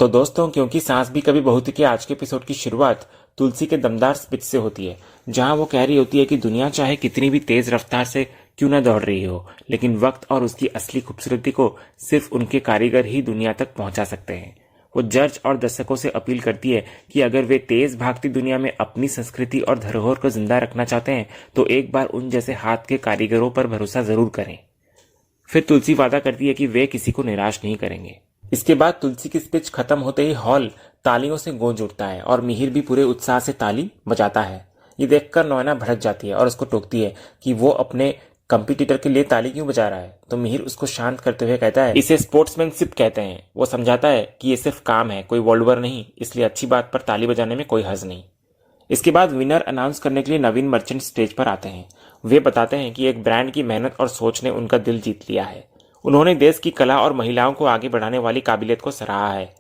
तो दोस्तों, क्योंकि सांस भी कभी बहू थी के आज के एपिसोड की शुरुआत तुलसी के दमदार स्पीच से होती है, जहां वो कह रही होती है कि दुनिया चाहे कितनी भी तेज रफ्तार से क्यों ना दौड़ रही हो, लेकिन वक्त और उसकी असली खूबसूरती को सिर्फ उनके कारीगर ही दुनिया तक पहुंचा सकते हैं। वो जज और दर्शकों से अपील करती है कि अगर वे तेज भागती दुनिया में अपनी संस्कृति और धरोहर को जिंदा रखना चाहते हैं तो एक बार उन जैसे हाथ के कारीगरों पर भरोसा जरूर करें। फिर तुलसी वादा करती है कि वे किसी को निराश नहीं करेंगे। इसके बाद तुलसी की स्पीच खत्म होते ही हॉल तालियों से गूंज उठता है और मिहिर भी पूरे उत्साह से ताली बजाता है। ये देखकर नैना भड़क जाती है और उसको टोकती है कि वो अपने कंपटीटर के लिए ताली क्यों बजा रहा है। तो मिहिर उसको शांत करते हुए कहता है, इसे स्पोर्ट्समैनशिप कहते हैं। वो समझाता है कि ये सिर्फ काम है, कोई वर्ल्ड वॉर नहीं, इसलिए अच्छी बात पर ताली बजाने में कोई हर्ज नहीं। इसके बाद विनर अनाउंस करने के लिए नवीन मर्चेंट स्टेज पर आते हैं। वे बताते हैं कि एक ब्रांड की मेहनत और सोच ने उनका दिल जीत लिया है। उन्होंने देश की कला और महिलाओं को आगे बढ़ाने वाली काबिलियत को सराहा है।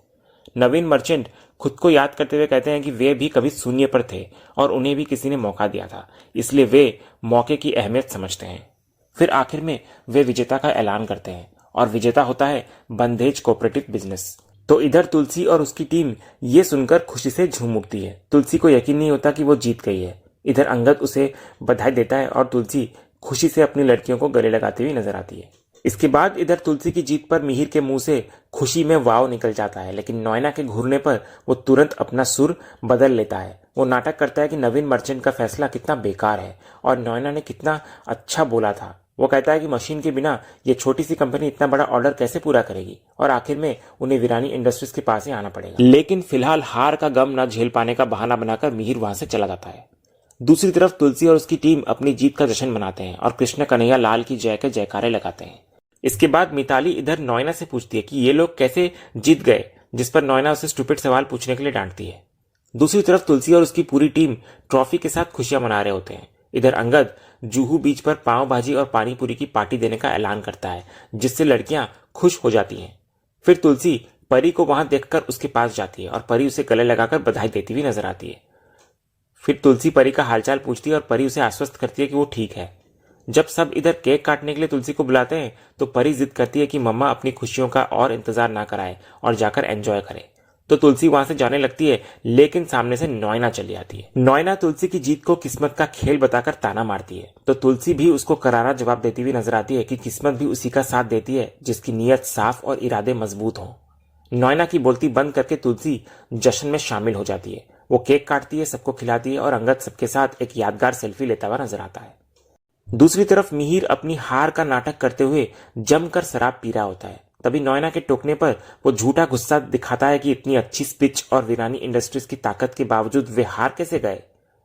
नवीन मर्चेंट खुद को याद करते हुए कहते हैं कि वे भी कभी शून्य पर थे और उन्हें भी किसी ने मौका दिया था, इसलिए वे मौके की अहमियत समझते हैं। फिर आखिर में वे विजेता का ऐलान करते हैं और विजेता होता है बंधेज कोऑपरेटिव बिजनेस। तो इधर तुलसी और उसकी टीम ये सुनकर खुशी से झूम उठती है। तुलसी को यकीन नहीं होता कि वो जीत गई है। इधर अंगद उसे बधाई देता है और तुलसी खुशी से अपनी लड़कियों को गले लगाती हुई नजर आती है। इसके बाद इधर तुलसी की जीत पर मिहिर के मुंह से खुशी में वाव निकल जाता है, लेकिन नैना के घूरने पर वो तुरंत अपना सुर बदल लेता है। वो नाटक करता है कि नवीन मर्चेंट का फैसला कितना बेकार है और नैना ने कितना अच्छा बोला था। वो कहता है कि मशीन के बिना ये छोटी सी कंपनी इतना बड़ा ऑर्डर कैसे पूरा करेगी और आखिर में उन्हें वीरानी इंडस्ट्रीज के पास ही आना पड़ेगा। लेकिन फिलहाल हार का गम न झेल पाने का बहाना बनाकर मिहिर वहां से चला जाता है। दूसरी तरफ तुलसी और उसकी टीम अपनी जीत का जश्न मनाते हैं और कृष्ण कन्हैया लाल की जय के जयकारे लगाते हैं। इसके बाद मिताली इधर नैना से पूछती है कि ये लोग कैसे जीत गए, जिस पर नैना उसे स्टूपिड सवाल पूछने के लिए डांटती है। दूसरी तरफ तुलसी और उसकी पूरी टीम ट्रॉफी के साथ खुशियां मना रहे होते हैं। इधर अंगद जुहू बीच पर पाव भाजी और पानी पूरी की पार्टी देने का ऐलान करता है, जिससे लड़कियां खुश हो जाती हैं। फिर तुलसी परी को वहां देखकर उसके पास जाती है और परी उसे गले लगाकर बधाई देती हुई नजर आती है। फिर तुलसी परी का हालचाल पूछती है और परी उसे आश्वस्त करती है कि वो ठीक है। जब सब इधर केक काटने के लिए तुलसी को बुलाते हैं तो परी जिद करती है कि मम्मा अपनी खुशियों का और इंतजार ना कराए और जाकर एंजॉय करे। तो तुलसी वहां से जाने लगती है, लेकिन सामने से नैना चली आती है। नैना तुलसी की जीत को किस्मत का खेल बताकर ताना मारती है, तो तुलसी भी उसको करारा जवाब देती हुई नजर आती है कि किस्मत भी उसी का साथ देती है जिसकी नीयत साफ और इरादे मजबूत हों। नैना की बोलती बंद करके तुलसी जश्न में शामिल हो जाती है। वो केक काटती है, सबको खिलाती है और अंगद सबके साथ एक यादगार सेल्फी लेता हुआ नजर आता है। दूसरी तरफ मिहिर अपनी हार का नाटक करते हुए जमकर शराब पी रहा होता है। तभी नैना के टोकने पर वो झूठा गुस्सा दिखाता है कि इतनी अच्छी स्पीच और वीरानी इंडस्ट्रीज की ताकत के बावजूद वे हार कैसे गए।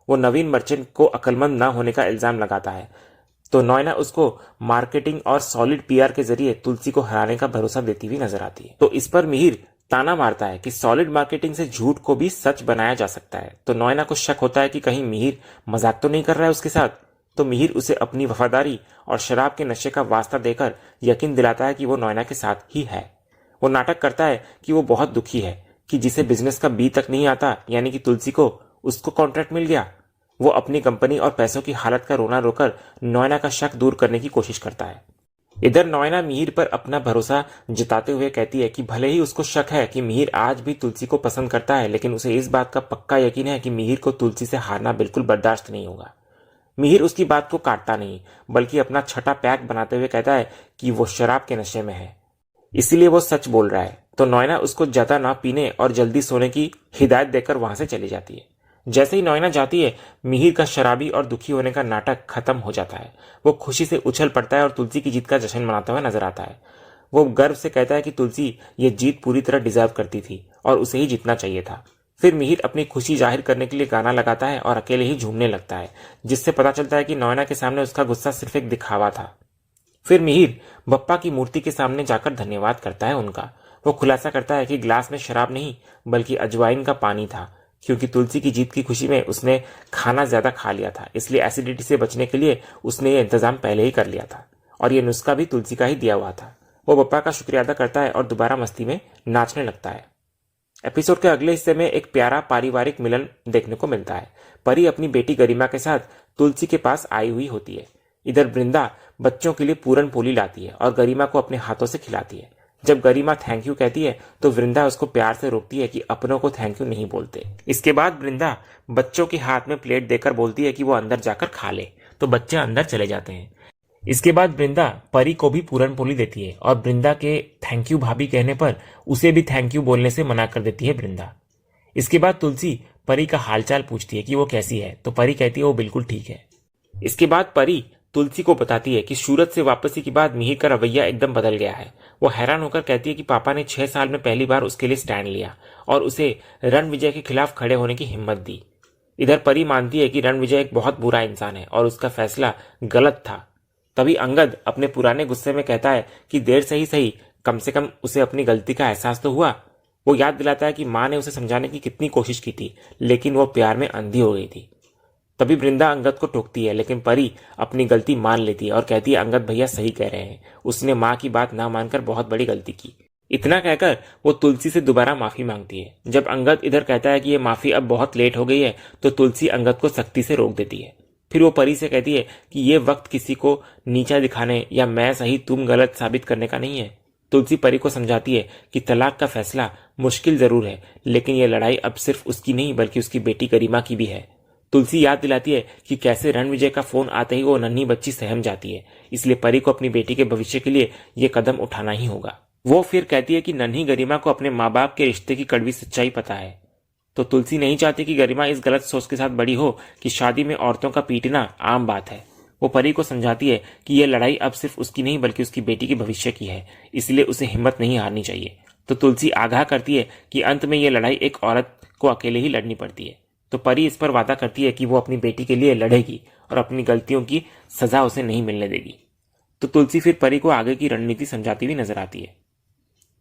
वो नवीन मर्चेंट को अक्लमंद न होने का इल्जाम लगाता है, तो नैना उसको मार्केटिंग और सॉलिड पीआर के जरिए तुलसी को हराने का भरोसा देती हुई नजर आती है। तो इस पर मिहिर ताना मारता है कि सॉलिड मार्केटिंग से झूठ को भी सच बनाया जा सकता है। तो नैना को शक होता है कि कहीं मिहिर मजाक तो नहीं कर रहा है उसके साथ। तो मिहिर उसे अपनी वफादारी और शराब के नशे का वास्ता देकर यकीन दिलाता है कि वो नैना के साथ ही है। वो नाटक करता है कि वो बहुत दुखी है कि जिसे बिजनेस का बी तक नहीं आता, यानी कि तुलसी को, उसको कॉन्ट्रैक्ट मिल गया। वो अपनी कंपनी और पैसों की हालत का रोना रोकर नैना का शक दूर करने की कोशिश करता है। इधर नैना मिहिर पर अपना भरोसा जताते हुए कहती है कि भले ही उसको शक है कि मिहिर आज भी तुलसी को पसंद करता है, लेकिन उसे इस बात का पक्का यकीन है कि मिहिर को तुलसी से हारना बिल्कुल बर्दाश्त नहीं होगा। मिहिर उसकी बात को काटता नहीं, बल्कि अपना छठा पैक बनाते हुए कहता है कि वो शराब के नशे में है, इसीलिए वो सच बोल रहा है। तो नैना उसको ज्यादा ना पीने और जल्दी सोने की हिदायत देकर वहां से चली जाती है। जैसे ही नैना जाती है, मिहिर का शराबी और दुखी होने का नाटक खत्म हो जाता है। वो खुशी से उछल पड़ता है और तुलसी की जीत का जश्न मनाता हुआ नजर आता है। वो गर्व से कहता है कि तुलसी ये जीत पूरी तरह डिजर्व करती थी और उसे ही जीतना चाहिए था। फिर मिहिर अपनी खुशी जाहिर करने के लिए गाना लगाता है और अकेले ही झूमने लगता है, जिससे पता चलता है कि नैना के सामने उसका गुस्सा सिर्फ एक दिखावा था। फिर मिहिर बप्पा की मूर्ति के सामने जाकर धन्यवाद करता है उनका। वो खुलासा करता है कि ग्लास में शराब नहीं बल्कि अजवाइन का पानी था, क्योंकि तुलसी की जीत की खुशी में उसने खाना ज्यादा खा लिया था, इसलिए एसिडिटी से बचने के लिए उसने ये इंतजाम पहले ही कर लिया था और ये नुस्खा भी तुलसी का ही दिया हुआ था। वो बप्पा का शुक्रिया अदा करता है और दोबारा मस्ती में नाचने लगता है। एपिसोड के अगले हिस्से में एक प्यारा पारिवारिक मिलन देखने को मिलता है। परी अपनी बेटी गरिमा के साथ तुलसी के पास आई हुई होती है। इधर वृंदा बच्चों के लिए पूरन पोली लाती है और गरिमा को अपने हाथों से खिलाती है। जब गरिमा थैंक यू कहती है तो वृंदा उसको प्यार से रोकती है कि अपनों को थैंक यू नहीं बोलते। इसके बाद वृंदा बच्चों के हाथ में प्लेट देकर बोलती है कि वो अंदर जाकर खा ले, तो बच्चे अंदर चले जाते हैं। इसके बाद वृंदा परी को भी पूरन पोली देती है और वृंदा के थैंक यू भाभी कहने पर उसे भी थैंक यू बोलने से मना कर देती है वृंदा। इसके बाद तुलसी परी का हालचाल पूछती है कि वो कैसी है, तो परी कहती है वो बिल्कुल ठीक है। इसके बाद परी तुलसी को बताती है कि सूरत से वापसी के बाद मिहिर का रवैया एकदम बदल गया है। वो हैरान होकर कहती है कि पापा ने 6 साल में पहली बार उसके लिए स्टैंड लिया और उसे रणविजय के खिलाफ खड़े होने की हिम्मत दी। इधर परी मानती है कि रणविजय एक बहुत बुरा इंसान है और उसका फैसला गलत था। तभी अंगद अपने पुराने गुस्से में कहता है कि देर से ही सही, कम से कम उसे अपनी गलती का एहसास तो हुआ। वो याद दिलाता है कि माँ ने उसे समझाने की कितनी कोशिश की थी, लेकिन वो प्यार में अंधी हो गई थी। तभी वृंदा अंगद को टोकती है, लेकिन परी अपनी गलती मान लेती है और कहती है अंगद भैया सही कह रहे हैं, उसने माँ की बात ना मानकर बहुत बड़ी गलती की। इतना कहकर वो तुलसी से दोबारा माफी मांगती है। जब अंगद इधर कहता है कि ये माफी अब बहुत लेट हो गई है, तो तुलसी अंगद को सख्ती से रोक देती है। फिर वो परी से कहती है कि ये वक्त किसी को नीचा दिखाने या मैं सही तुम गलत साबित करने का नहीं है। तुलसी परी को समझाती है कि तलाक का फैसला मुश्किल जरूर है, लेकिन यह लड़ाई अब सिर्फ उसकी नहीं बल्कि उसकी बेटी गरिमा की भी है। तुलसी याद दिलाती है कि कैसे रणविजय का फोन आते ही वो नन्ही बच्ची सहम जाती है, इसलिए परी को अपनी बेटी के भविष्य के लिए ये कदम उठाना ही होगा। वो फिर कहती है कि नन्ही गरिमा को अपने माँ बाप के रिश्ते की कड़वी सच्चाई पता है, तो तुलसी नहीं चाहती कि गरिमा इस गलत सोच के साथ बड़ी हो कि शादी में औरतों का पीटना आम बात है। वो परी को समझाती है कि यह लड़ाई अब सिर्फ उसकी नहीं बल्कि उसकी बेटी के भविष्य की है, इसलिए उसे हिम्मत नहीं हारनी चाहिए। तो तुलसी आगाह करती है कि अंत में यह लड़ाई एक औरत को अकेले ही लड़नी पड़ती है। तो परी इस पर वादा करती है कि वो अपनी बेटी के लिए लड़ेगी और अपनी गलतियों की सजा उसे नहीं मिलने देगी। तो तुलसी फिर परी को आगे की रणनीति समझाती हुई नजर आती है।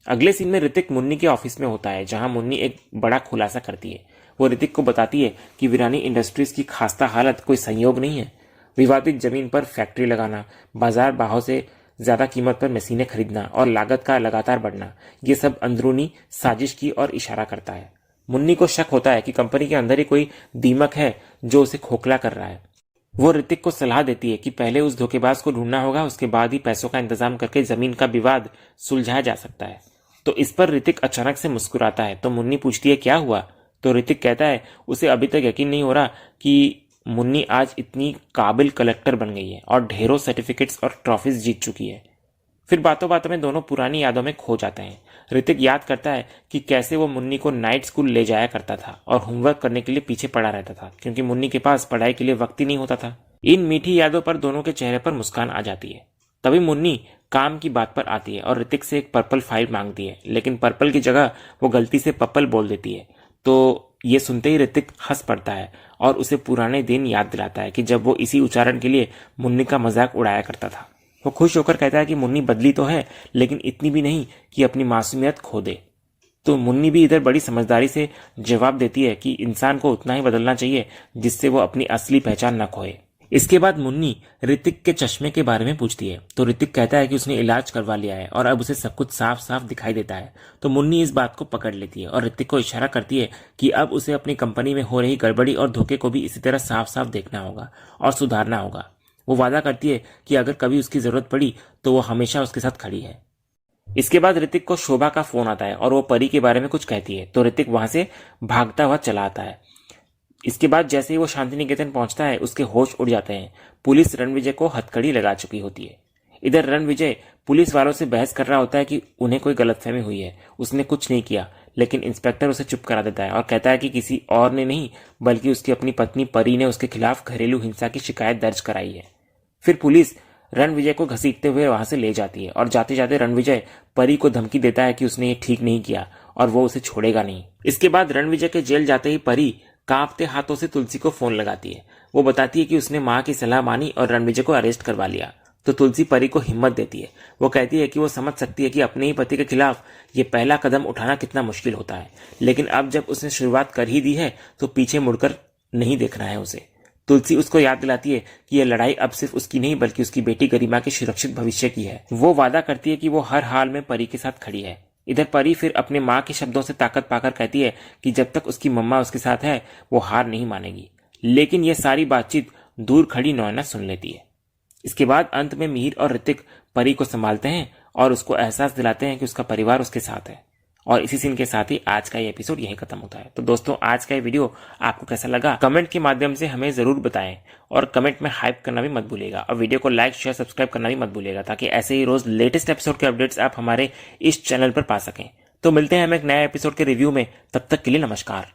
अगले सीन में ऋतिक मुन्नी के ऑफिस में होता है, जहां मुन्नी एक बड़ा खुलासा करती है। वो ऋतिक को बताती है कि वीरानी इंडस्ट्रीज की खास्ता हालत कोई संयोग नहीं है। विवादित जमीन पर फैक्ट्री लगाना, बाजार भाव से ज्यादा कीमत पर मशीनें खरीदना और लागत का लगातार बढ़ना, ये सब अंदरूनी साजिश की ओर इशारा करता है। मुन्नी को शक होता है कि कंपनी के अंदर ही कोई दीमक है जो उसे खोखला कर रहा है। वो ऋतिक को सलाह देती है कि पहले उस धोखेबाज को ढूंढना होगा, उसके बाद ही पैसों का इंतजाम करके जमीन का विवाद सुलझाया जा सकता है। तो इस पर ऋतिक अचानक से मुस्कुराता है। तो मुन्नी पूछती है क्या हुआ, तो ऋतिक कहता है उसे अभी तक यकीन नहीं हो रहा कि मुन्नी आज इतनी काबिल कलेक्टर बन गई है और ढेरों सर्टिफिकेट्स और ट्रॉफीज जीत चुकी है। फिर बातों बातों में दोनों पुरानी यादों में खो जाते हैं। ऋतिक याद करता है कि कैसे वो मुन्नी को नाइट स्कूल ले जाया करता था और होमवर्क करने के लिए पीछे पड़ा रहता था, क्योंकि मुन्नी के पास पढ़ाई के लिए वक्त ही नहीं होता था। इन मीठी यादों पर दोनों के चेहरे पर मुस्कान आ जाती है। तभी मुन्नी काम की बात पर आती है और ऋतिक से एक पर्पल फाइल मांगती है, लेकिन पर्पल की जगह वो गलती से पप्पल बोल देती है। तो ये सुनते ही ऋतिक हंस पड़ता है और उसे पुराने दिन याद दिलाता है कि जब वो इसी उच्चारण के लिए मुन्नी का मजाक उड़ाया करता था। वो खुश होकर कहता है कि मुन्नी बदली तो है, लेकिन इतनी भी नहीं कि अपनी मासूमियत खो दे। तो मुन्नी भी इधर बड़ी समझदारी से जवाब देती है कि इंसान को उतना ही बदलना चाहिए जिससे वो अपनी असली पहचान न खोए। इसके बाद मुन्नी ऋतिक के चश्मे के बारे में पूछती है, तो ऋतिक कहता है कि उसने इलाज करवा लिया है और अब उसे सब कुछ साफ साफ दिखाई देता है। तो मुन्नी इस बात को पकड़ लेती है और ऋतिक को इशारा करती है कि अब उसे अपनी कंपनी में हो रही गड़बड़ी और धोखे को भी इसी तरह साफ साफ देखना होगा और सुधारना होगा। वो वादा करती है कि अगर कभी उसकी जरूरत पड़ी तो वो हमेशा उसके साथ खड़ी है। इसके बाद ऋतिक को शोभा का फोन आता है और वो परी के बारे में कुछ कहती है, तो ऋतिक वहां से भागता हुआ चला आता है। इसके बाद जैसे ही वो शांति निकेतन पहुंचता है, उसके होश उड़ जाते हैं। पुलिस रणविजय को हथकड़ी लगा चुकी होती है। इधर रणविजय पुलिस वालों से बहस कर रहा होता है कि उन्हें कोई गलतफहमी हुई है, उसने कुछ नहीं किया, लेकिन इंस्पेक्टर उसे चुप करा देता है और कहता है कि किसी और ने नहीं बल्कि उसकी अपनी पत्नी परी ने उसके खिलाफ घरेलू हिंसा की शिकायत दर्ज कराई है। फिर पुलिस रणविजय को घसीटते हुए वहां से ले जाती है और जाते जाते रणविजय परी को धमकी देता है कि उसने ये ठीक नहीं किया और वो उसे छोड़ेगा नहीं। इसके बाद रणविजय के जेल जाते ही परी कांपते हाथों से तुलसी को फोन लगाती है। वो बताती है कि उसने माँ की सलाह मानी और रणविजय को अरेस्ट करवा लिया। तो तुलसी परी को हिम्मत देती है। वो कहती है कि वो समझ सकती है कि अपने ही पति के खिलाफ ये पहला कदम उठाना कितना मुश्किल होता है, लेकिन अब जब उसने शुरुआत कर ही दी है तो पीछे मुड़कर नहीं देखना है उसे। तुलसी उसको याद दिलाती है कि यह लड़ाई अब सिर्फ उसकी नहीं बल्कि उसकी बेटी गरिमा के सुरक्षित भविष्य की है। वो वादा करती है कि वो हर हाल में परी के साथ खड़ी है। इधर परी फिर अपने माँ के शब्दों से ताकत पाकर कहती है कि जब तक उसकी मम्मा उसके साथ है वो हार नहीं मानेगी, लेकिन यह सारी बातचीत दूर खड़ी नैना सुन लेती है। इसके बाद अंत में मिहिर और ऋतिक परी को संभालते हैं और उसको एहसास दिलाते हैं कि उसका परिवार उसके साथ है। और इसी सीन के साथ ही आज का ये एपिसोड यहीं खत्म होता है। तो दोस्तों, आज का ये वीडियो आपको कैसा लगा कमेंट के माध्यम से हमें जरूर बताएं, और कमेंट में हाइप करना भी मत भूलिएगा, और वीडियो को लाइक शेयर सब्सक्राइब करना भी मत भूलिएगा, ताकि ऐसे ही रोज लेटेस्ट एपिसोड के अपडेट्स आप हमारे इस चैनल पर पा सकें। तो मिलते हैं हम एक नए एपिसोड के रिव्यू में, तब तक के लिए नमस्कार।